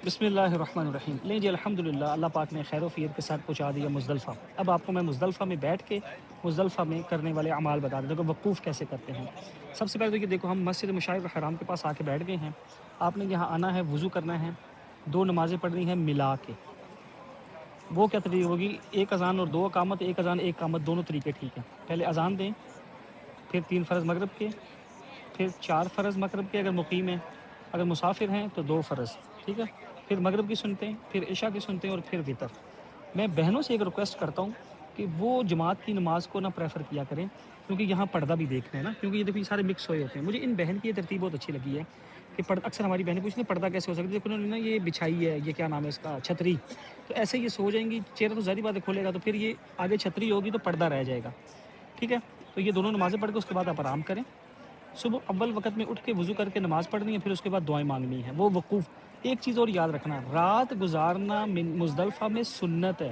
بسم اللہ الرحمن الرحیم۔ لیں جی الحمدللہ، اللہ پاک نے خیر و خیر کے ساتھ پہنچا دیا مزدلفہ۔ اب آپ کو میں مزدلفہ میں بیٹھ کے مزدلفہ میں کرنے والے اعمال بتا دوں کہ وقوف کیسے کرتے ہیں۔ سب سے پہلے تو یہ دیکھو، ہم مسجد مشعر الحرام کے پاس آ کے بیٹھ گئے ہیں۔ آپ نے یہاں آنا ہے، وضو کرنا ہے، 2 نمازیں پڑھنی ہیں ملا کے۔ وہ کیا طریقہ ہوگی؟ 1 اذان اور 2 اقامت، 1 اذان 1 اقامت، دونوں طریقے ٹھیک ہیں۔ پہلے اذان دیں، پھر 3 فرض مغرب کے، پھر 4 فرض مغرب کے اگر مقیم ہیں، اگر مسافر ہیں تو 2 فرض، ٹھیک ہے۔ پھر مغرب کی سنتے ہیں، پھر عشاء کی سنتے ہیں، اور پھر وطر۔ میں بہنوں سے ایک ریکویسٹ کرتا ہوں کہ وہ جماعت کی نماز کو نہ پریفر کیا کریں، کیونکہ یہاں پردہ بھی دیکھنا ہے نا، کیونکہ یہ دیکھو یہ سارے مکس ہوئے ہوتے ہیں۔ مجھے ان بہن کی یہ ترتیب بہت اچھی لگی ہے کہ اکثر ہماری بہنیں پوچھتی ہیں پردہ کیسے ہو سکتا ہے، دیکھو انہوں نے نا یہ بچھائی ہے، یہ کیا نام ہے اس کا، چھتری، تو ایسے یہ سو جائیں گی، چہرہ تو ظاہری بات ہے کھولے گا، تو پھر یہ آگے چھتری ہوگی تو پردہ رہ جائے گا، ٹھیک ہے۔ تو یہ دونوں نمازیں پڑھ کے اس کے بعد آپ آرام کریں۔ صبح اول وقت میں اٹھ کے وضو کر کے نماز پڑھنی ہے، پھر اس کے بعد دعائیں مانگنی ہے، وہ وقوف۔ ایک چیز اور یاد رکھنا، رات گزارنا مزدلفہ میں سنت ہے۔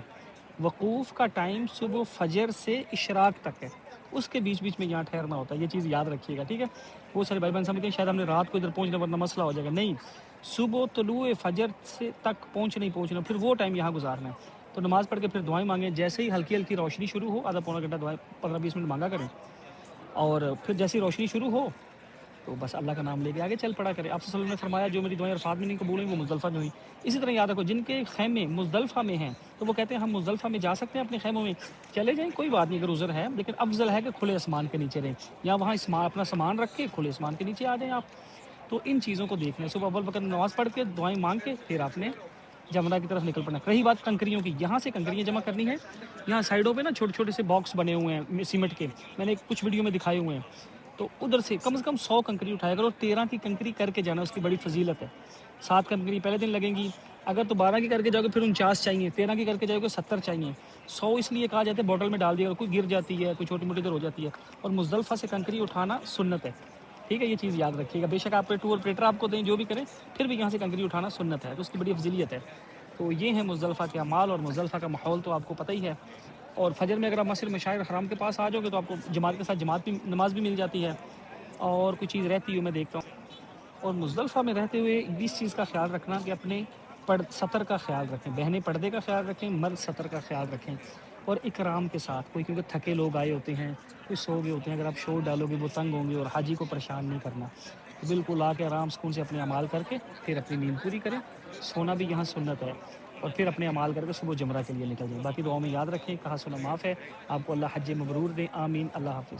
وقوف کا ٹائم صبح فجر سے اشراق تک ہے، اس کے بیچ بیچ میں یہاں ٹھہرنا ہوتا ہے، یہ چیز یاد رکھیے گا، ٹھیک ہے۔ وہ سارے بھائی بہن سمجھتے ہیں شاید ہم نے رات کو ادھر پہنچنا ورنہ مسئلہ ہو جائے گا، نہیں، صبح طلوع فجر سے تک پہنچنا، پھر وہ ٹائم یہاں گزارنا ہے۔ تو نماز پڑھ کے پھر دعائیں مانگیں، جیسے ہی ہلکی ہلکی روشنی شروع ہو، آدھا پونا گھنٹہ دعائیں 15-20 منٹ مانگا کریں، اور پھر جیسی روشنی شروع ہو تو بس اللہ کا نام لے کے آگے چل پڑا کرے۔ آپ صلی اللہ علیہ وسلم نے فرمایا جو میری دعائیں عرفات میں نہیں قبول ہوئیں وہ مزدلفہ میں ہوئی۔ اسی طرح یاد رکھو، جن کے خیمے مزدلفہ میں ہیں تو وہ کہتے ہیں ہم مزدلفہ میں جا سکتے ہیں اپنے خیموں میں، چلے جائیں، کوئی بات نہیں اگر عذر ہے، لیکن افضل ہے کہ کھلے آسمان کے نیچے رہیں، یا وہاں اپنا سامان رکھ کے کھلے آسمان کے نیچے آ جائیں آپ۔ تو ان چیزوں کو دیکھنا ہے، صبح اول وقت نماز پڑھ کے دعائیں مانگ کے پھر آپ نے جمرہ کی طرف نکل پڑنا۔ رہی بات کنکریوں کی، یہاں سے کنکریاں جمع کرنی ہے، یہاں سائڈوں پہ نا چھوٹے چھوٹے سے باکس بنے ہوئے ہیں سیمنٹ کے، میں نے کچھ ویڈیو میں دکھائے ہوئے ہیں، تو ادھر سے کم 100 کنکری اٹھایا کرو، اور 13 کی کنکری کر کے جانا، اس کی بڑی فضیلت ہے۔ 7 کنکری پہلے دن لگیں گی، اگر تو 12 کی کر کے جاؤ گے پھر 49 چاہیے، 13 کی کر کے جاؤ گے 70 چاہیے۔ 100 اس لیے کہا جاتا ہے بوٹل میں ڈال دیا، کوئی گر جاتی ہے، کوئی چھوٹی موٹی ادھر ہو جاتی ہے، اور مزدلفہ سے کنکری اٹھانا سنت ہے، ٹھیک ہے، یہ چیز یاد رکھیے گا۔ بے شک آپ پہ ٹور آپریٹر آپ کو دیں جو بھی کریں، پھر بھی یہاں سے کنکری اٹھانا سنت ہے، تو اس کی بڑی افضلیت ہے۔ تو یہ ہیں مزدلفہ کے اعمال، اور مزدلفہ کا ماحول تو آپ کو پتہ ہی ہے۔ اور فجر میں اگر آپ مسجد مشعر الحرام کے پاس آ جاؤ گے تو آپ کو جماعت کے ساتھ نماز بھی مل جاتی ہے، اور کوئی چیز رہتی ہے میں دیکھتا ہوں۔ اور مزدلفہ میں رہتے ہوئے اس چیز کا خیال رکھنا کہ اپنے سطر کا خیال رکھیں، بہنیں پردے کا خیال رکھیں، مرد سطر کا خیال رکھیں، اور اکرام کے ساتھ، کوئی کیونکہ تھکے لوگ آئے ہوتے ہیں، کوئی سو گئے ہوتے ہیں، اگر آپ شور ڈالو گے وہ تنگ ہوں گے، اور حاجی کو پریشان نہیں کرنا، تو بالکل آ کے آرام سکون سے اپنے اعمال کر کے پھر اپنی نیند پوری کریں۔ سونا بھی یہاں سنت ہے، اور پھر اپنے اعمال کر کے صبح جمرہ کے لیے نکل جائیں۔ باقی دعاؤں میں یاد رکھیں، کہا سنا معاف ہے، آپ کو اللہ حج مبرور دیں، آمین، اللہ حافظ۔